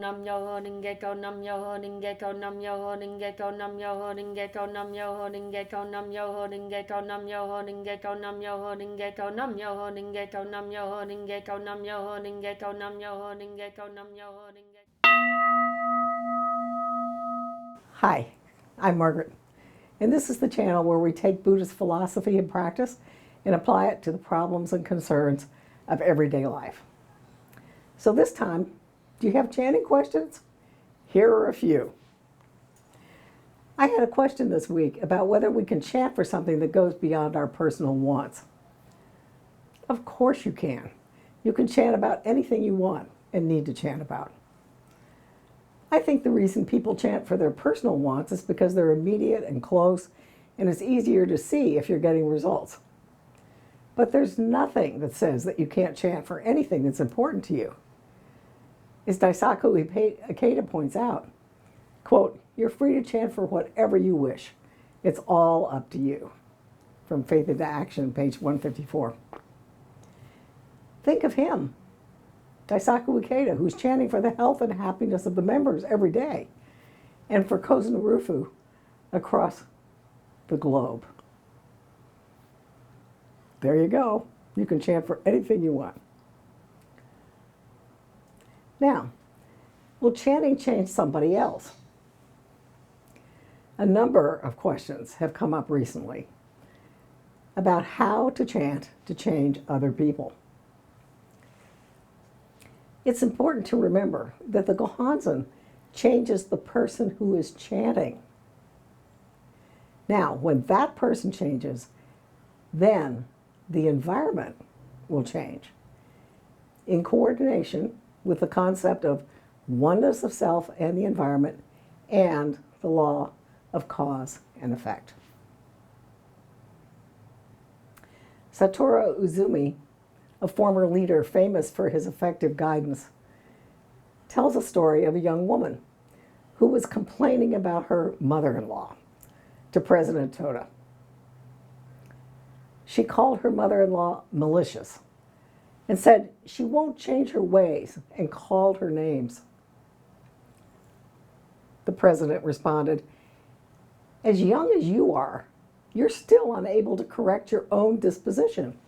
Nam yo ho ninge ko nam yo ho ninge ko nam yo ho ninge ko nam yo ho ninge ko nam yo ho ninge ko nam yo ho ninge ko nam yo ho ninge ko nam yo ho ninge ko nam yo ho ninge ko nam yo ho ninge ko nam yo ho ninge ko nam yo ho ninge ko nam yo ho ninge. Hi, I'm Margaret, and this is the channel where we take Buddhist philosophy and practice and apply it to the problems and concerns of everyday life. So this time, do you have chanting questions? Here are a few. I had a question this week about whether we can chant for something that goes beyond our personal wants. Of course you can. You can chant about anything you want and need to chant about. I think the reason people chant for their personal wants is because they're immediate and close, and it's easier to see if you're getting results. But there's nothing that says that you can't chant for anything that's important to you. As Daisaku Ikeda points out, quote, "You're free to chant for whatever you wish. It's all up to you." From Faith into Action, page 154. Think of him, Daisaku Ikeda, who's chanting for the health and happiness of the members every day, and for Kozen Rufu across the globe. There you go. You can chant for anything you want. Now, will chanting change somebody else? A number of questions have come up recently about how to chant to change other people. It's important to remember that the Gohanzen changes the person who is chanting. Now, when that person changes, then the environment will change in coordination with the concept of oneness of self and the environment and the law of cause and effect. Satoru Uzumi, a former leader famous for his effective guidance, tells a story of a young woman who was complaining about her mother-in-law to President Toda. She called her mother-in-law malicious and said she won't change her ways and called her names. The president responded, "As young as you are, you're still unable to correct your own disposition.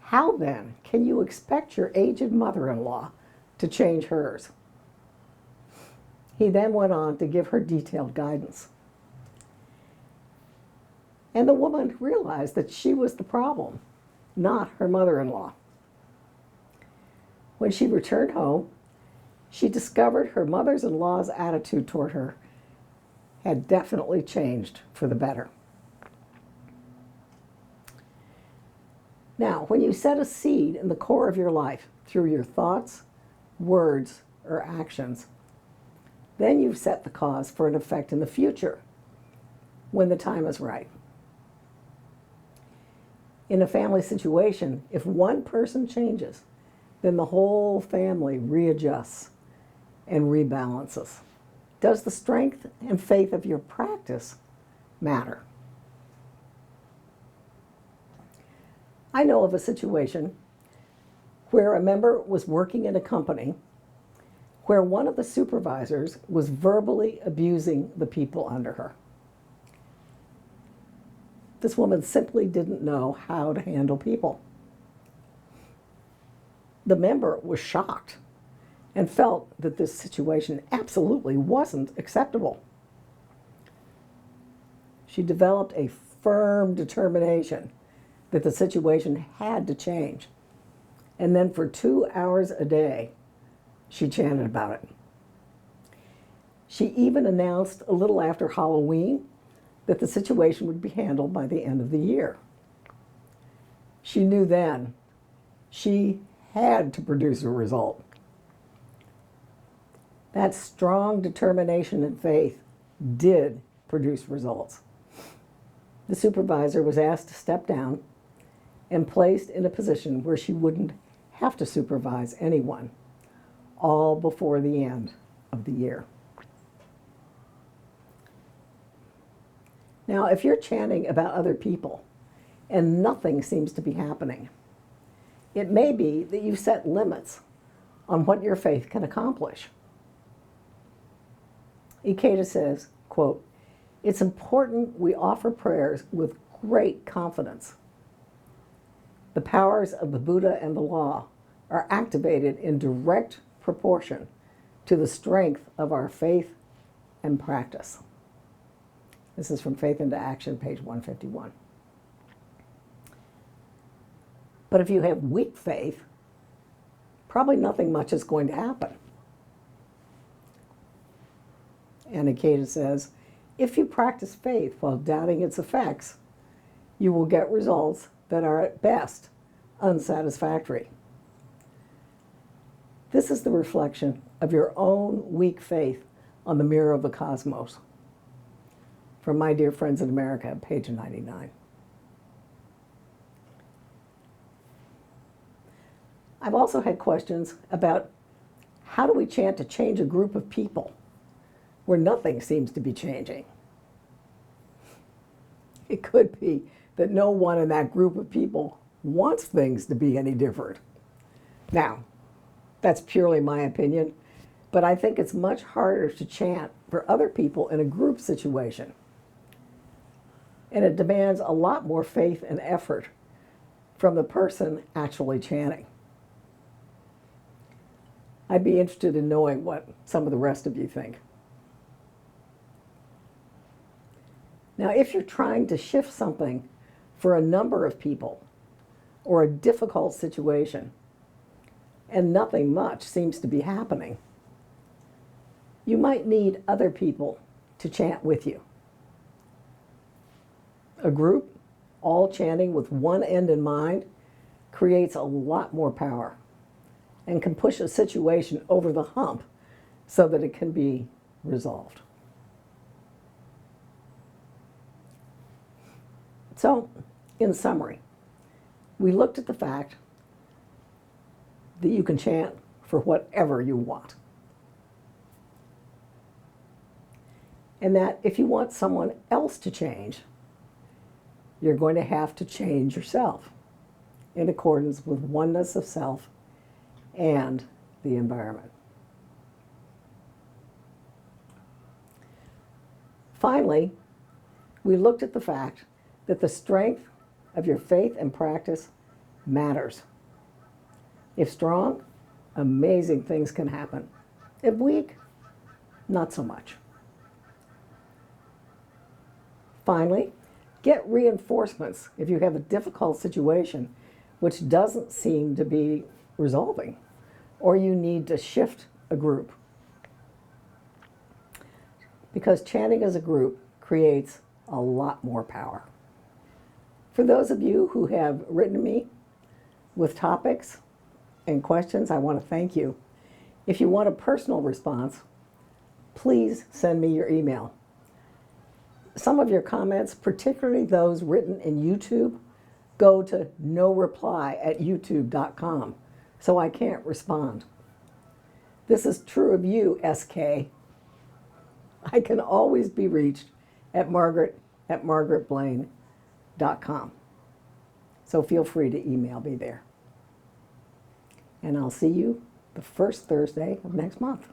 How then can you expect your aged mother-in-law to change hers?" He then went on to give her detailed guidance. And the woman realized that she was the problem, not her mother-in-law. When she returned home, she discovered her mother-in-law's attitude toward her had definitely changed for the better. Now, when you set a seed in the core of your life through your thoughts, words, or actions, then you've set the cause for an effect in the future when the time is right. In a family situation, if one person changes, then the whole family readjusts and rebalances. Does the strength and faith of your practice matter? I know of a situation where a member was working in a company where one of the supervisors was verbally abusing the people under her. This woman simply didn't know how to handle people. The member was shocked and felt that this situation absolutely wasn't acceptable. She developed a firm determination that the situation had to change. And then for 2 hours a day, she chanted about it. She even announced a little after Halloween that the situation would be handled by the end of the year. She knew then she had to produce a result. That strong determination and faith did produce results. The supervisor was asked to step down and placed in a position where she wouldn't have to supervise anyone, all before the end of the year. Now, if you're chanting about other people and nothing seems to be happening, it may be that you've set limits on what your faith can accomplish. Ikeda says, quote, "It's important we offer prayers with great confidence. The powers of the Buddha and the law are activated in direct proportion to the strength of our faith and practice." This is from Faith into Action, page 151. But if you have weak faith, probably nothing much is going to happen. And Ikeda says, if you practice faith while doubting its effects, you will get results that are at best unsatisfactory. This is the reflection of your own weak faith on the mirror of the cosmos. From My Dear Friends in America, page 99. I've also had questions about how do we chant to change a group of people where nothing seems to be changing? It could be that no one in that group of people wants things to be any different. Now, that's purely my opinion, but I think it's much harder to chant for other people in a group situation. And it demands a lot more faith and effort from the person actually chanting. I'd be interested in knowing what some of the rest of you think. Now, if you're trying to shift something for a number of people or a difficult situation and nothing much seems to be happening, you might need other people to chant with you. A group all chanting with one end in mind creates a lot more power and can push a situation over the hump so that it can be resolved. So, in summary, we looked at the fact that you can chant for whatever you want. And that if you want someone else to change, you're going to have to change yourself in accordance with oneness of self and the environment. Finally, we looked at the fact that the strength of your faith and practice matters. If strong, amazing things can happen. If weak, not so much. Finally, get reinforcements if you have a difficult situation which doesn't seem to be resolving, or you need to shift a group. Because chanting as a group creates a lot more power. For those of you who have written to me with topics and questions, I want to thank you. If you want a personal response, please send me your email. Some of your comments, particularly those written in YouTube, go to noreply@youtube.com, so I can't respond. This is true of you, SK. I can always be reached at margaret@margaretblaine.com. So feel free to email me there. And I'll see you the first Thursday of next month.